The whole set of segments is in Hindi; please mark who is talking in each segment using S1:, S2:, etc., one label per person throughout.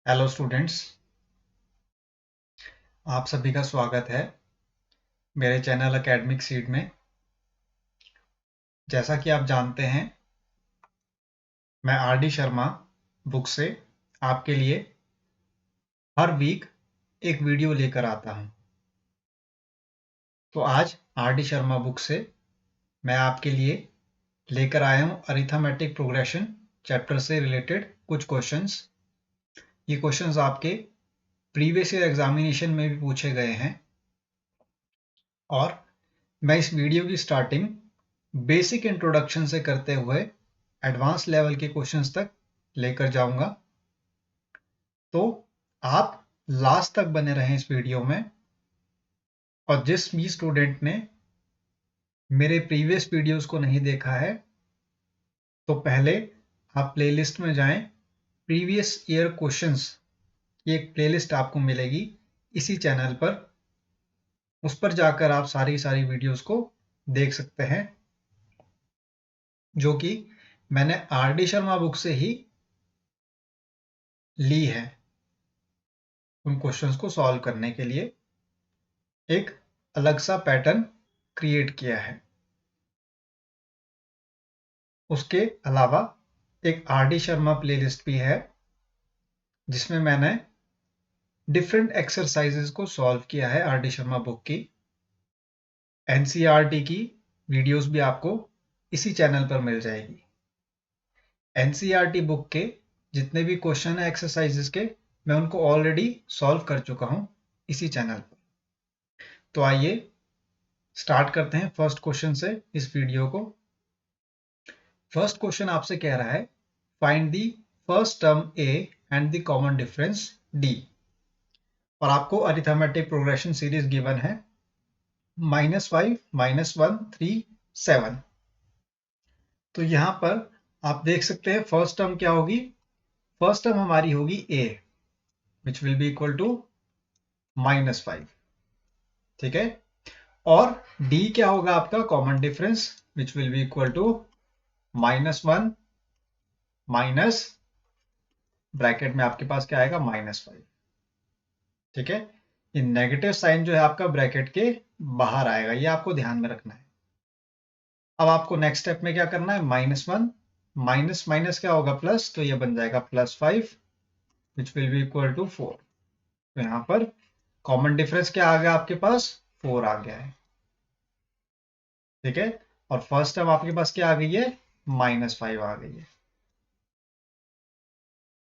S1: हेलो स्टूडेंट्स, आप सभी का स्वागत है मेरे चैनल एकेडमिक सीड में। जैसा कि आप जानते हैं, मैं आर डी शर्मा बुक से आपके लिए हर वीक एक वीडियो लेकर आता हूं। तो आज आर डी शर्मा बुक से मैं आपके लिए लेकर आया हूं अरिथमेटिक प्रोग्रेशन चैप्टर से रिलेटेड कुछ क्वेश्चंस। ये क्वेश्चंस आपके प्रीवियस ईयर एग्जामिनेशन में भी पूछे गए हैं और मैं इस वीडियो की स्टार्टिंग बेसिक इंट्रोडक्शन से करते हुए एडवांस लेवल के क्वेश्चंस तक लेकर जाऊंगा। तो आप लास्ट तक बने रहें इस वीडियो में। और जिस भी स्टूडेंट ने मेरे प्रीवियस वीडियोस को नहीं देखा है, तो पहले आप प्लेलिस्ट में जाएं। प्रीवियस ईयर क्वेश्चंस, ये एक प्लेलिस्ट आपको मिलेगी इसी चैनल पर। उस पर जाकर आप सारी वीडियोस को देख सकते हैं, जो कि मैंने आर डी शर्मा बुक से ही ली है उन क्वेश्चंस को सॉल्व करने के लिए। एक अलग सा पैटर्न क्रिएट किया है। उसके अलावा एक आर डी शर्मा प्लेलिस्ट भी है, जिसमें मैंने डिफरेंट एक्सरसाइजेस को सॉल्व किया है आर डी शर्मा बुक की। एनसीईआरटी की वीडियोस भी आपको इसी चैनल पर मिल जाएगी। एनसीईआरटी बुक के जितने भी क्वेश्चन है एक्सरसाइजेस के, मैं उनको ऑलरेडी सॉल्व कर चुका हूं इसी चैनल पर। तो आइए स्टार्ट करते हैं फर्स्ट क्वेश्चन से इस वीडियो को। फर्स्ट क्वेश्चन आपसे कह रहा है, find the first term A and the common difference D. और आपको अरिथमेटिक प्रोग्रेशन सीरीज गिवन है -5, -1, 3, 7। तो यहां पर आप देख सकते हैं फर्स्ट टर्म क्या होगी। फर्स्ट टर्म हमारी होगी a, which will be equal to -5। ठीक है। और d क्या होगा आपका common difference, which will be equal to -1 minus bracket में आपके पास क्या आएगा -5। ठीक है। ये नेगेटिव साइन जो है आपका ब्रैकेट के बाहर आएगा, ये आपको ध्यान में रखना है। अब आपको नेक्स्ट स्टेप में क्या करना है, -1 माइनस माइनस क्या होगा प्लस, तो ये बन जाएगा +5 which will be equal to 4। तो यहां पर कॉमन डिफरेंस क्या आ गया आपके पास, 4 आ गया है। ठीक है। और फर्स्ट टर्म आपके पास क्या आ गई है, -5 आ गई है।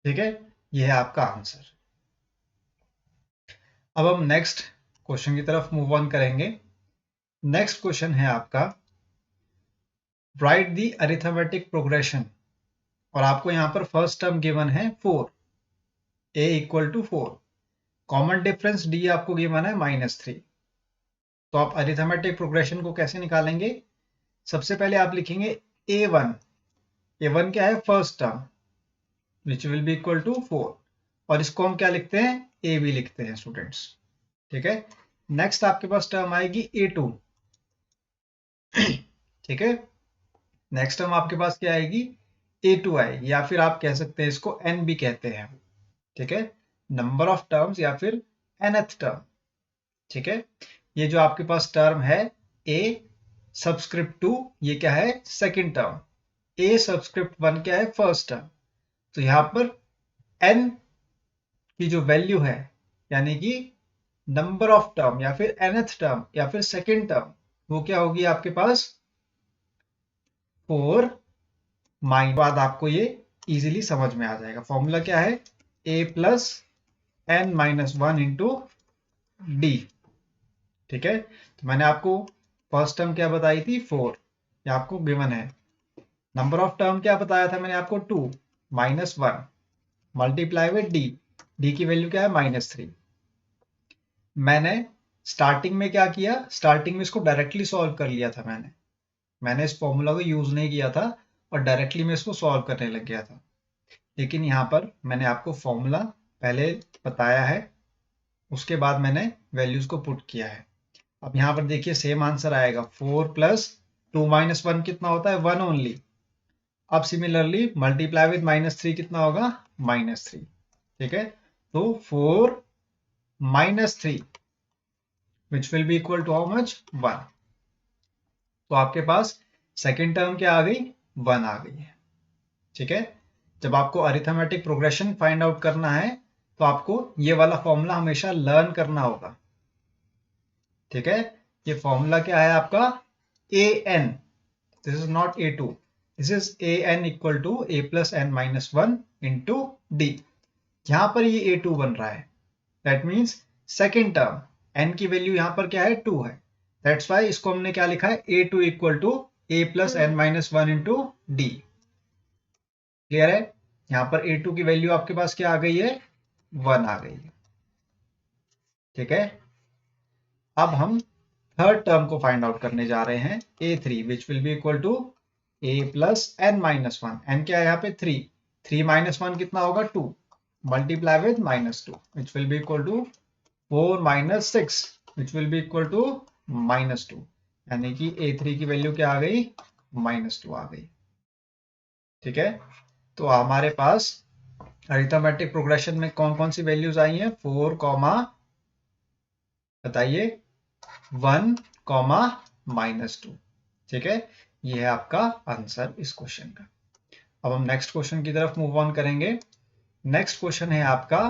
S1: ठीक है। ये है आपका आंसर। अब हम नेक्स्ट क्वेश्चन की तरफ मूव ऑन करेंगे। नेक्स्ट क्वेश्चन है आपका, राइट दी अरिथमेटिक प्रोग्रेशन। और आपको यहां पर फर्स्ट टर्म गिवन है 4, a equal to 4। Common difference d आपको गिवन है -3। तो आप अरिथमेटिक प्रोग्रेशन को कैसे निकालेंगे, सबसे पहले आप लिखेंगे a1। a1 क्या है, first term, which will be equal to 4। और इसको हम क्या लिखते हैं, a भी लिखते हैं स्टूडेंट्स। ठीक है। नेक्स्ट आपके पास टर्म आएगी a2। ठीक है। नेक्स्ट टर्म आपके पास क्या आएगी, a2 आएगी, या फिर आप कह सकते हैं इसको n भी कहते हैं। ठीक है। नंबर ऑफ टर्म्स या फिर nth टर्म। ठीक है। ये जो आपके पास टर्म है a सबस्क्रिप्ट 2, ये क्या है, सेकंड टर्म। a सबस्क्रिप्ट 1 क्या है, फर्स्ट टर्म। तो यहां पर n की जो वैल्यू है, यानी कि नंबर ऑफ टर्म या फिर nth टर्म या फिर सेकंड टर्म, वो क्या होगी आपके पास 4 माइनस। बाद आपको ये इजीली समझ में आ जाएगा। फॉर्मूला क्या है, a plus n-1 into D. ठीक है। तो मैंने आपको फर्स्ट टर्म क्या बताई थी, 4, ये आपको गिवन है। नंबर ऑफ टर्म क्या बताया था मैंने आपको, 2 -1 मल्टीप्लाई विद डी। डी की वैल्यू क्या है, -3। मैंने स्टार्टिंग में क्या किया, स्टार्टिंग में इसको डायरेक्टली सॉल्व कर लिया था। मैंने इस फॉर्मूला को यूज नहीं किया था और डायरेक्टली मैं इसको सॉल्व करने लग गया था। लेकिन यहाँ पर मैंने आपको फॉर्मूला पहले बताया है, उसके बाद मैंने वैल्यूज को पुट किया है। अब यहाँ पर देखिए सेम आंसर आएगा, 4 प्लस 2 माइनस 1 कितना होता है, 1 ओनली। अब सिमिलरली मल्टीप्लाई विद -3 कितना होगा, -3। ठीक है, तो 4 minus 3 which will be equal to how much 1। तो आपके पास सेकेंड टर्म क्या आ गई, 1 आ गई है। ठीक है, जब आपको अरिथमेटिक प्रोग्रेशन फाइंड आउट करना है तो आपको ये वाला फॉर्मूला हमेशा लर्न करना होगा। ठीक है, ये फॉर्मूला क्या है आपका, a n, this is not a2, this is a n equal to a plus n minus 1 into d. यहां पर ये a2 बन रहा है, that means second term n की वैल्यू यहां पर क्या है, 2 है, दैट्स वाई इसको हमने क्या लिखा है, a2 equal to a plus n minus 1 into d. Clear है, यहां पर a2 की वैल्यू आपके पास क्या आ गई है, 1 आ गई है। ठीक है, अब हम थर्ड टर्म को फाइंड आउट करने जा रहे हैं, a3 which will be equal to a plus n minus 1। n क्या है यहाँ पे, 3, 3 माइनस 1 कितना होगा, 2, multiply with minus 2 which will be equal to 4 minus 6 which will be equal to minus 2, यानी कि a3 की वैल्यू क्या आ गई, माइनस 2 आ गई। ठीक है, तो हमारे पास अरिथमेटिक प्रोग्रेशन में कौन कौन सी वैल्यूज आई हैं, 4 कॉमा बताइए 1 कॉमा माइनस 2। ठीक है, ये है आपका आंसर इस क्वेश्चन का। अब हम नेक्स्ट क्वेश्चन की तरफ मूव ऑन करेंगे। नेक्स्ट क्वेश्चन है आपका,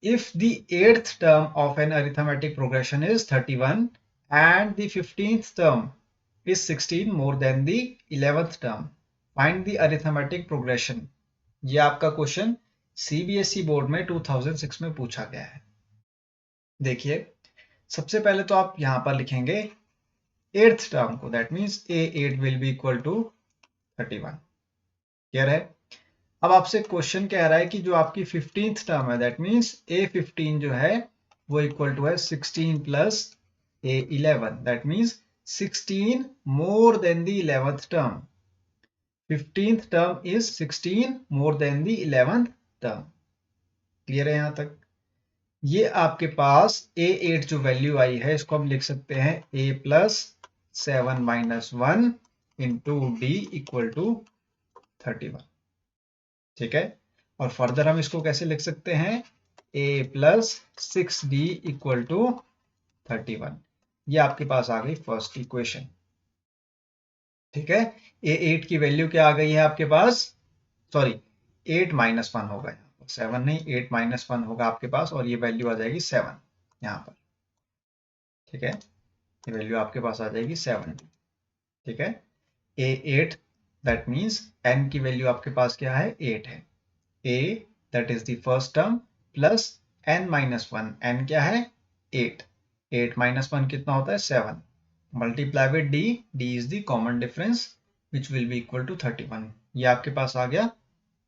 S1: if the eighth term of an arithmetic progression is 31 and the 15th term is 16 more than the 11th term, find the arithmetic progression। ये आपका क्वेश्चन सीबीएसई बोर्ड में 2006 में पूछा गया है। देखिए, सबसे पहले तो आप यहां पर लिखेंगे एट्थ टर्म को, that means a8 will be equal to 31। Clear है, अब आपसे क्वेश्चन कह रहा है कि जो आपकी 15th टर्म है, दैट मीन्स a15 जो है वो इक्वल टू है 16 plus a11, that means 16 more than the 11th term। 15th term is 16 more than the 11th term। Clear है यहां तक, ये आपके पास a8 जो वैल्यू आई है इसको हम लिख सकते हैं a plus 7 minus 1 into d equal to 31। ठीक है, और फर्दर हम इसको कैसे लिख सकते हैं, a plus 6d equal to 31। ये आपके पास आ गई फर्स्ट इक्वेशन। ठीक है, a8 की वैल्यू क्या आ गई है आपके पास, सॉरी 8 माइनस 1 होगा, 7 नहीं 8 माइनस 1 होगा आपके पास, और ये वैल्यू आ जाएगी 7 यहाँ पर। ठीक है, ये वैल्यू आपके पास आ जाएगी 7। ठीक है, a8 दैट मीन्स n की वैल्यू आपके पास क्या है, 8 है, a that is the first term plus n minus 1, n क्या है 8, 8 माइनस 1 कितना होता है 7, multiply with d, d is the common difference which will be equal to 31। ये आपके पास आ गया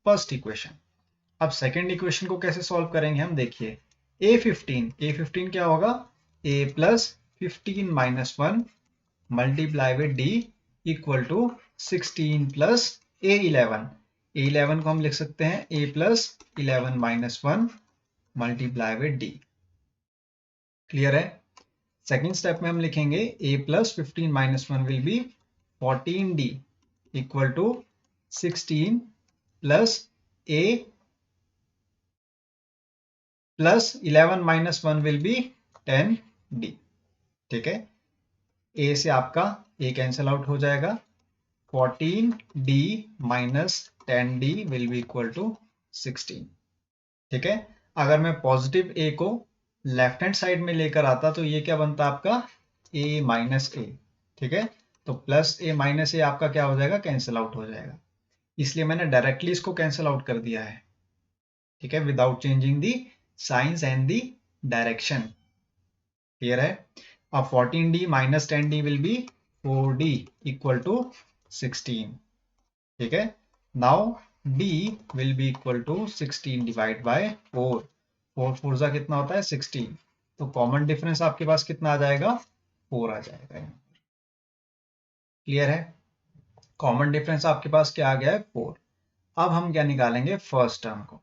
S1: फर्स्ट इक्वेशन। अब सेकेंड इक्वेशन को कैसे सॉल्व करेंगे हम, देखिए a15 क्या होगा, a plus 15 minus 1 multiply with d equal to 16 plus a11 को हम लिख सकते हैं a plus 11 minus 1 multiply with d। Clear है, सेकेंड स्टेप में हम लिखेंगे a plus 15 minus 1 will be 14d equal to 16 plus a plus 11 minus 1 will be 10d। ठीक है, a से आपका a कैंसिल आउट हो जाएगा, 14d minus 10d will be equal to 16। ठीक है, अगर मैं पॉजिटिव a को लेफ्ट हैंड साइड में लेकर आता तो ये क्या बनता आपका a माइनस a। ठीक है, तो प्लस a माइनस a आपका क्या हो जाएगा, कैंसिल आउट हो जाएगा, इसलिए मैंने डायरेक्टली इसको कैंसिल आउट कर दिया है। ठीक है, without changing the signs and the direction. Clear है, अब 14d minus 10d will be 4d equal to 16। ठीक है, now d will be equal to 16 divide by 4, 4 4 जा कितना होता है 16, तो कॉमन डिफरेंस आपके पास कितना आ जाएगा, 4 आ जाएगा। क्लियर है, कॉमन डिफरेंस आपके पास क्या आ गया है, 4। अब हम क्या निकालेंगे, फर्स्ट टर्म को।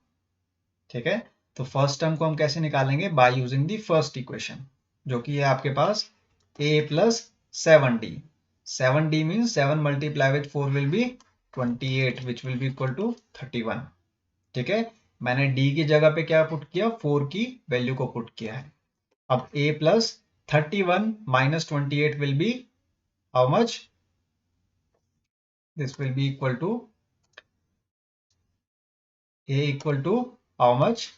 S1: ठीक है, तो फर्स्ट टर्म को हम कैसे निकालेंगे, by using the first equation, जो कि है आपके पास a plus 7d। 7d means 7 multiply with 4 will be 28 which will be equal to 31। ठीक है, मैंने डी की जगह पे क्या पुट किया, 4 की वैल्यू को पुट किया है। अब a plus 31 minus 28 will be how much, this will be equal to a equal to how much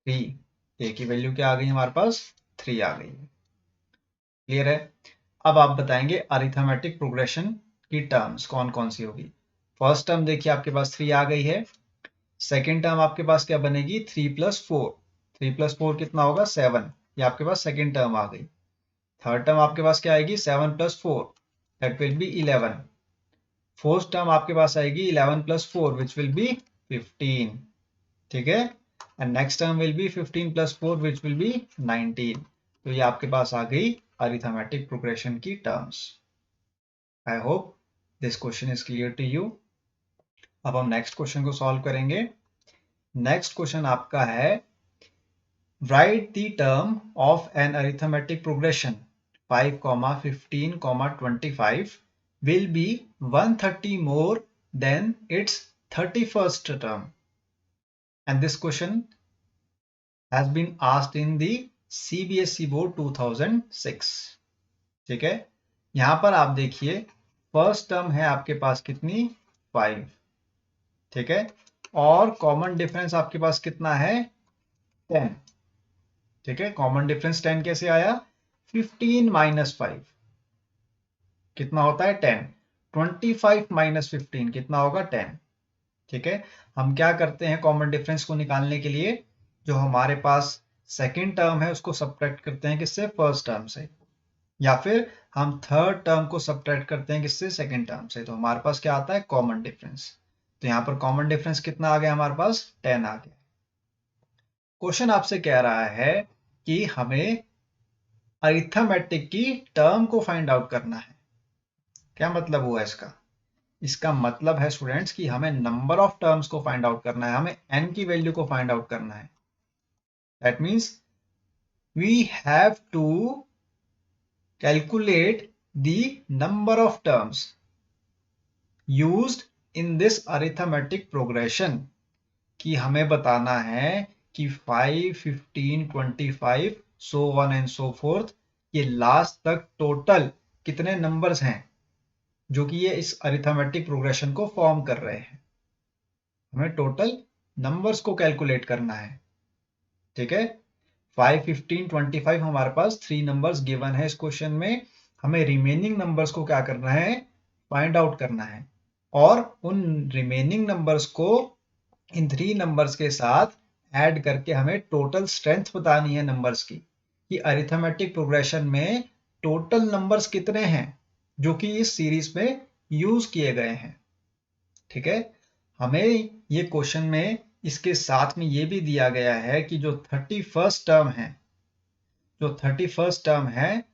S1: 3। a की वैल्यू क्या आ गई हमारे पास, 3 आ गई है। क्लियर है। अब आप बताएंगे अरिथमेटिक प्रोग्रेशन की टर्म्स कौन कौन सी होगी। फर्स्ट टर्म देखिए आपके पास 3 आ गई है। सेकेंड टर्म आपके पास क्या बनेगी, 3 प्लस 4। 3 प्लस 4 कितना होगा, 7। ये आपके पास सेकेंड टर्म आ गई। थर्ड टर्म आपके पास क्या आएगी, 7 plus 4, that will be 11। Fourth term आपके पास आएगी 11 प्लस 4 विच विल बी 15। ठीक है। And next term will be 15 plus 4 which will be 19। तो ये आपके पास आ गई अरिथमेटिक प्रोग्रेशन की terms. I hope this question is clear to you. अब हम नेक्स्ट क्वेश्चन को सॉल्व करेंगे। नेक्स्ट क्वेश्चन आपका है, write the term of an arithmetic progression 5, 15, 25 will be 130 more than its 31st term. And this question has been asked in the CBSE Board 2006. ठीक है। यहां पर आप देखिए फर्स्ट टर्म है आपके पास कितनी, 5। ठीक है। और कॉमन डिफरेंस आपके पास कितना है, 10। ठीक है। कॉमन डिफरेंस 10 कैसे आया, 15 माइनस 5 कितना होता है, 10। 25 माइनस 15 कितना होगा, 10। ठीक है। हम क्या करते हैं कॉमन डिफरेंस को निकालने के लिए, जो हमारे पास सेकेंड टर्म है उसको सब्ट्रैक्ट करते हैं किससे, फर्स्ट टर्म से, या फिर हम थर्ड टर्म को सब्ट्रैक्ट करते हैं किससे, सेकेंड टर्म से। तो हमारे पास क्या आता है, कॉमन डिफरेंस। तो यहाँ पर कॉमन डिफरेंस कितना आ गया हमारे पास, 10 आ गया। क्वेश्चन आपसे कह रहा है कि हमें अरिथमेटिक की टर्म को फाइंड आउट करना है। क्या मतलब हुआ इसका, इसका मतलब है स्टूडेंट्स कि हमें नंबर ऑफ टर्म्स को फाइंड आउट करना है, हमें n की वैल्यू को फाइंड आउट करना है। That means we have to calculate the number of terms used in this arithmetic progression. कि हमें बताना है कि 5, 15, 25 so one and so forth, ये लास्ट तक टोटल कितने नंबर्स हैं जो कि ये इस अरिथमेटिक प्रोग्रेशन को फॉर्म कर रहे हैं। हमें टोटल नंबर्स को कैलकुलेट करना है। ठीक है। 5, 15, 25 हमारे पास 3 नंबर्स गिवन है इस क्वेश्चन में। हमें रिमेनिंग नंबर्स को क्या करना है, फाइंड आउट करना है। और उन रिमेनिंग नंबर्स को इन 3 नंबर्स के साथ ऐड करके हमें टोटल स्ट्रेंथ बतानी है नंबर्स की, कि अरिथमेटिक प्रोग्रेशन में टोटल नंबर्स कितने हैं जो कि इस सीरीज में यूज किए गए हैं। ठीक है। हमें ये क्वेश्चन में इसके साथ में ये भी दिया गया है कि जो 31st टर्म है, जो 31st टर्म है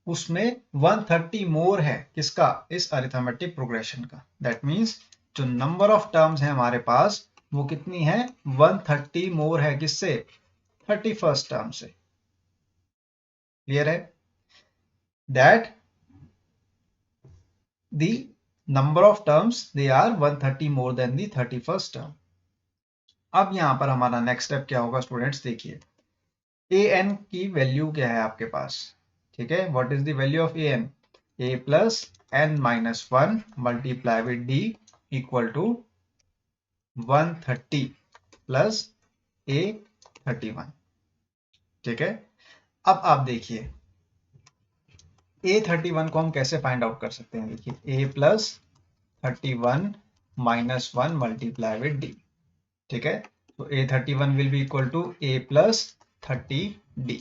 S1: उसमें 130 मोर है किसका, इस अरिथमेटिक प्रोग्रेशन का। दैट मीन्स जो नंबर ऑफ टर्म्स है हमारे पास वो कितनी है, 130 मोर है किससे, 31st टर्म से। क्लियर है। That the number of terms they are 130 more than the 31st term. अब यहां पर हमारा नेक्स्ट स्टेप क्या होगा स्टूडेंट्स, देखिए an की वैल्यू क्या है आपके पास। ठीक है। What is the value of an, a plus n minus 1 multiply with d equal to 130 plus a 31। ठीक है। अब आप देखिए a31 को हम कैसे फाइंड आउट कर सकते हैं, देखिए a plus 31 minus 1 multiply with d। ठीक है। तो a31 will be equal to a plus 30d।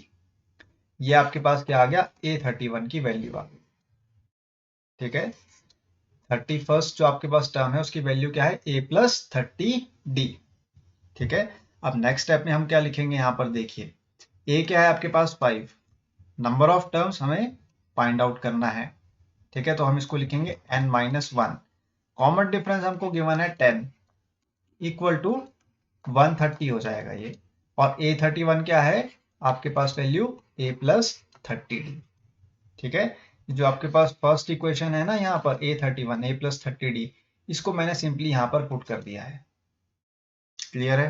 S1: ये आपके पास क्या आ गया, a31 की वैल्यू आ गई। ठीक है। 31st जो आपके पास टर्म है उसकी वैल्यू क्या है, a प्लस 30d। ठीक है। अब नेक्स्ट स्टेप में हम क्या लिखेंगे, यहां पर देखिए a क्या है आपके पास 5, नंबर ऑफ टर्म्स हमें फाइंड आउट करना है। ठीक है। तो हम इसको लिखेंगे n माइनस 1, कॉमन डिफरेंस हमको गिवन है 10 इक्वल टू 130 हो जाएगा ये। और a31 क्या है आपके पास वैल्यू, a प्लस 30d। ठीक है। जो आपके पास फर्स्ट इक्वेशन है ना यहाँ पर a31 a प्लस 30d, इसको मैंने सिंपली यहाँ पर पुट कर दिया है। क्लियर है।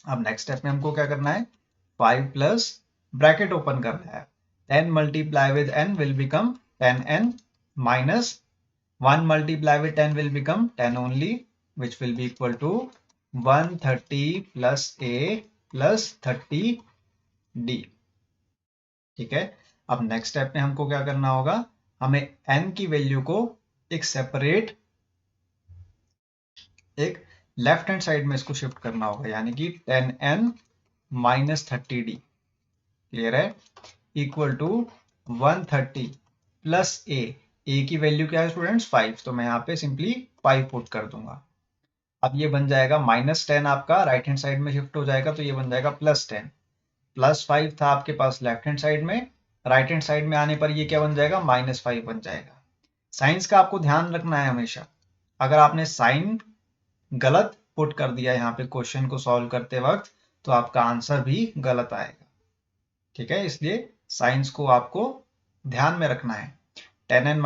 S1: अब नेक्स्ट स्टेप में हमको क्या करना है, 5 प्लस ब्रैकेट ओपन करना है, 10 multiply with n will become 10n minus 1 multiply with 10 will become 10 only, which will be equal to 130 plus a plus 30d। ठीक है। अब नेक्स्ट स्टेप में हमको क्या करना होगा, हमें n की वैल्यू को एक सेपरेट एक लेफ्ट हैंड साइड में इसको शिफ्ट करना होगा, यानी कि 10n माइनस 30d, क्लियर है, इक्वल टू 130 प्लस ए की वैल्यू क्या है स्टूडेंट्स 5, तो मैं यहाँ पे सिंपली 5 पुट कर दूंगा। अब ये बन जाएगा -10, आपका राइट हैंड साइड में शिफ्ट हो जाएगा, तो ये बन जाएगा +10, +5 था आपके पास लेफ्ट हैंड साइड में, राइट हैंड साइड में आने पर ये क्या बन जाएगा, -5 बन जाएगा। साइंस का आपको ध्यान रखना है हमेशा, अगर आपने साइन गलत पुट कर दिया यहाँ पे क्वेश्चन को सॉल्व करते वक्त, तो आपका आंसर भी गलत आएगा। ठीक है, इसलिए साइंस को आपको ध्यान में रखना है। 10n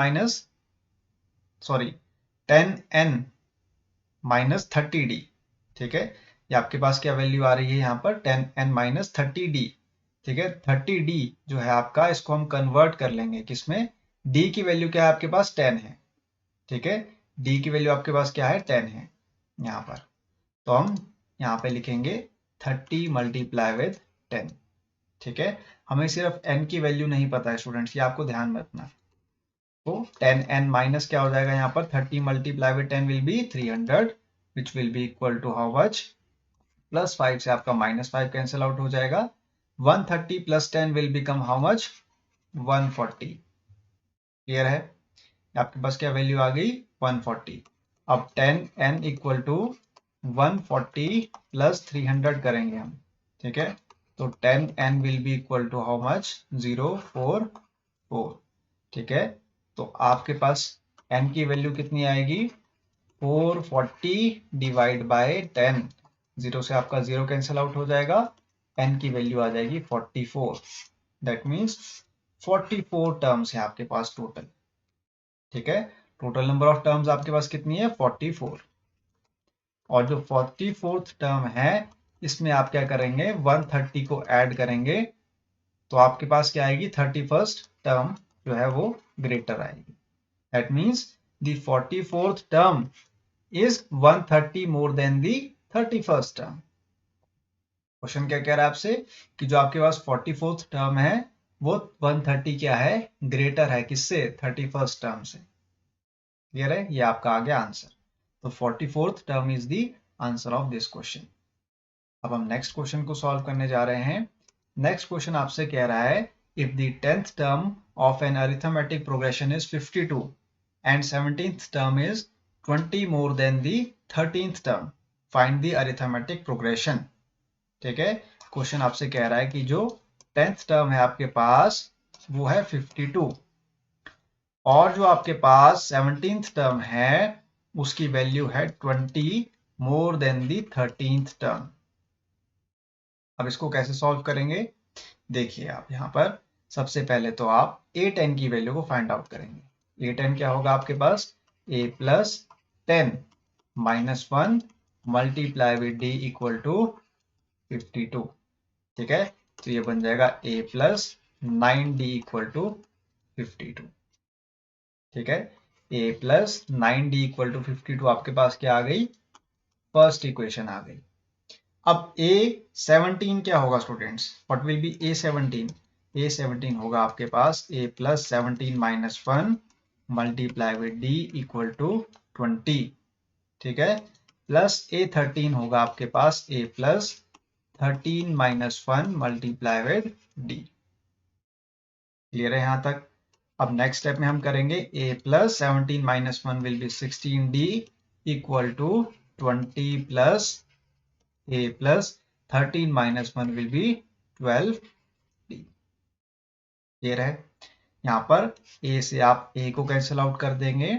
S1: माइनस 30d, ठीक है, ये आपके पास क्या वैल्यू आ रही है यहाँ पर 10n माइनस 30d। ठीक है, 30d जो है आपका, इसको हम कन्वर्ट कर लेंगे किसमें, d की वैल्यू क्या है आपके पास 10 है। ठीक है, d की वैल्यू आपके पास क्या है 10 है यहाँ पर, तो हम यहाँ पे लिखेंगे 30 मल्टीप्लाई विद 10। ठीक है, हमें सिर्फ n की वैल्यू नहीं पता है स्टूडेंट्स, ये आपको ध्यान में रखना। तो 10n माइनस क्या हो जाएगा यहाँ पर, 30 multiply with 10 will be 300, which will be equal to how much, +5 से आपका -5 कैंसिल आउट हो जाएगा, 130 plus 10 will become how much, 140। Clear है, आपके पास क्या वैल्यू आ गई 140। अब 10n इक्वल टू 140 प्लस 300 करेंगे हम। ठीक है, तो 10n will be equal to how much, 044। ठीक है, तो आपके पास n की वैल्यू कितनी आएगी, 440 डिवाइड बाय 10, 0 से आपका 0 कैंसिल आउट हो जाएगा, n की वैल्यू आ जाएगी 44। दैट मीन्स 44 टर्म्स है आपके पास टोटल। ठीक है, टोटल नंबर ऑफ टर्म्स आपके पास कितनी है 44, और जो 44th टर्म है इसमें आप क्या करेंगे 130 को ऐड करेंगे, तो आपके पास क्या आएगी 31st टर्म जो है वो ग्रेटर आएगी। That means the 44th term is 130 more than the 31st term। Question क्या कह रहा है आपसे कि जो आपके पास 44th टर्म है वो 130 क्या है, ग्रेटर है किससे, 31st टर्म से। क्लियर है, ये आपका आ गया आंसर। तो 44th term is the answer of this question. अब हम नेक्स्ट क्वेश्चन को सॉल्व करने जा रहे हैं। नेक्स्ट क्वेश्चन आपसे कह रहा है, if the 10th term of an arithmetic progression is 52 and 17th term is 20 more than the 13th term, find the arithmetic progression। ठीक है, क्वेश्चन आपसे कह रहा है कि जो 10th टर्म है आपके पास वो है 52, और जो आपके पास 17th टर्म है उसकी वैल्यू है 20 मोर देन दी 13th टर्म। अब इसको कैसे सॉल्व करेंगे, देखिए आप यहाँ पर सबसे पहले तो आप a10 की वैल्यू को फाइंड आउट करेंगे। a10 क्या होगा आपके पास, a plus 10 minus 1 multiply with d equal to 52। ठीक है, तो ये बन जाएगा a plus 9d equal to 52। ठीक है, a plus 9d equal to 52 आपके पास क्या आ गई, फर्स्ट इक्वेशन आ गई। अब a17 क्या होगा students, what will be a17, a17 होगा आपके पास a plus 17 minus 1 multiply with d equal to 20। ठीक है, प्लस a13 होगा आपके पास a plus 13 minus 1 multiply with d। Clear है यहाँ तक। अब नेक्स्ट स्टेप में हम करेंगे a plus 17 minus 1 will be 16d equal to 20 plus a plus 13 minus 1 will be 12d। Clear है, यहाँ पर a से आप a को कैंसिल आउट कर देंगे।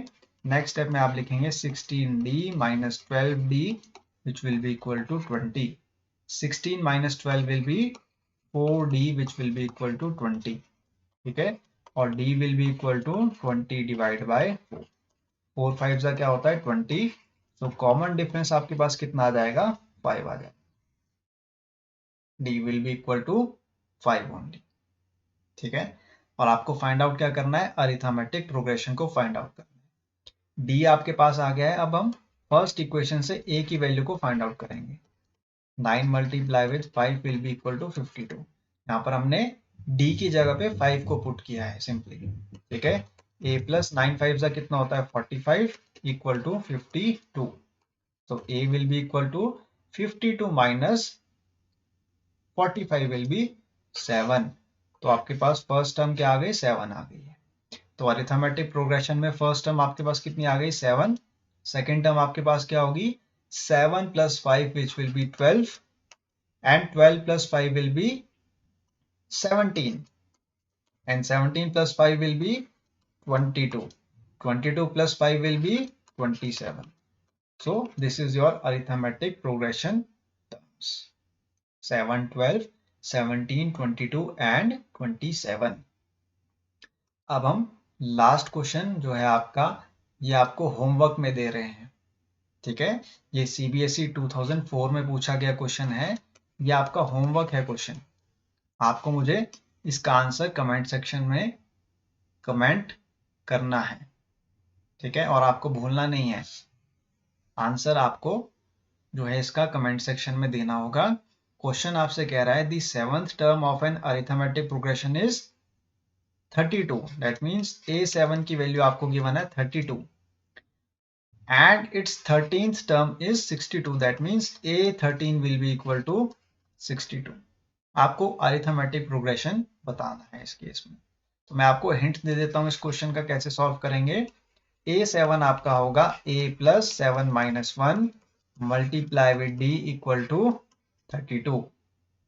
S1: नेक्स्ट स्टेप में आप लिखेंगे 16d minus 12d which will be equal to 20। 16 minus 12 will be 4d which will be equal to 20। ठीक है, और d will be equal to 20 divide by 4। 4 5 का क्या होता है 20, तो कॉमन डिफरेंस आपके पास कितना आ जाएगा 5 आ जाए, d will be equal to 5 only. ठीक है, और आपको फाइंड आउट क्या करना है, अरिथमेटिक प्रोग्रेशन को फाइंड आउट करना है। d आपके पास आ गया है, अब हम फर्स्ट इक्वेशन से a की वैल्यू को फाइंड आउट करेंगे। 9 multiply with 5 will be equal to 52। यहाँ पर हमने d की जगह पे 5 को पुट किया है सिंपली। ठीक है, a प्लस 9 5 का कितना होता है 45 इक्वल टू 52। तो a will be equal to 52 minus 45 will be 7। तो आपके पास फर्स्ट टर्म क्या आ गई, 7 आ गई है। तो अरिथमेटिक प्रोग्रेशन में फर्स्ट टर्म आपके पास कितनी आ गई, 7। सेकेंड टर्म आपके पास क्या होगी, 7 plus 5 which will B 12 and 12 plus 5 will be 17 and 17 plus 5 will be 22. 22 plus 5 will be 27. So this is your arithmetic progression terms: 7, 12, 17, 22 and 27. अब हम लास्ट क्वेश्चन जो है आपका, ये आपको होमवर्क में दे रहे हैं। ठीक है, ये CBSE 2004 में पूछा गया क्वेश्चन है, ये आपका होमवर्क है क्वेश्चन। आपको मुझे इसका आंसर कमेंट सेक्शन में कमेंट करना है। ठीक है, और आपको भूलना नहीं है, आंसर आपको जो है इसका कमेंट सेक्शन में देना होगा। क्वेश्चन आपसे कह रहा है the seventh term of an arithmetic progression is 32। That means A7 की वैल्यू आपको गिवन है 32 and its 13th term is 62. That means A13 will be equal to 62. आपको अरिथमेटिक प्रोग्रेशन बताना है इस केस में। तो मैं आपको हिंट दे देता हूं इस क्वेश्चन का कैसे सॉल्व करेंगे। A7 आपका होगा A plus 7 minus 1 multiply with D equal to 32।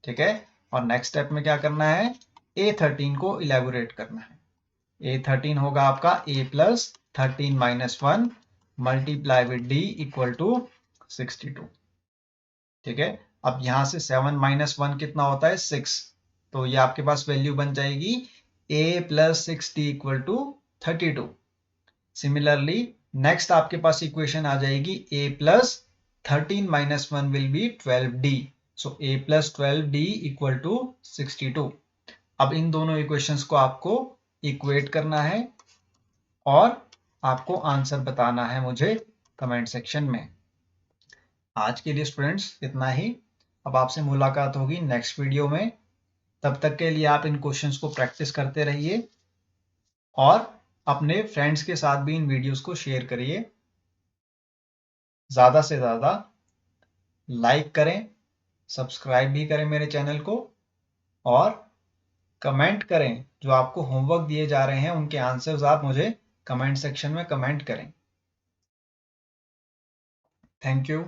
S1: ठीक है, और नेक्स्ट स्टेप में क्या करना है, A13 को इलेबोरेट करना है। A13 होगा आपका A plus 13 minus 1 multiply with D equal to 62। ठीक है, अब यहां से 7 माइनस 1 कितना होता है 6। तो ये आपके पास वैल्यू बन जाएगी a plus 6d equal to 32। Similarly next आपके पास इक्वेशन आ जाएगी a plus 13 minus 1 will be 12d। So a plus 12d equal to 62। अब इन दोनों इक्वेशंस को आपको इक्वेट करना है और आपको आंसर बताना है मुझे कमेंट सेक्शन में। आज के लिए स्टूडेंट्स इतना ही। अब आपसे मुलाकात होगी नेक्स्ट वीडियो में। तब तक के लिए आप इन क्वेश्चंस को प्रैक्टिस करते रहिए और अपने फ्रेंड्स के साथ भी इन वीडियोस को शेयर करिए। ज़्यादा से ज़्यादा लाइक करें, सब्सक्राइब भी करें मेरे चैनल को और कमेंट करें। जो आपको होमवर्क दिए जा रहे हैं उनके आंसर्स आप मुझे कमेंट सेक्शन में कमेंट करें। Thank you.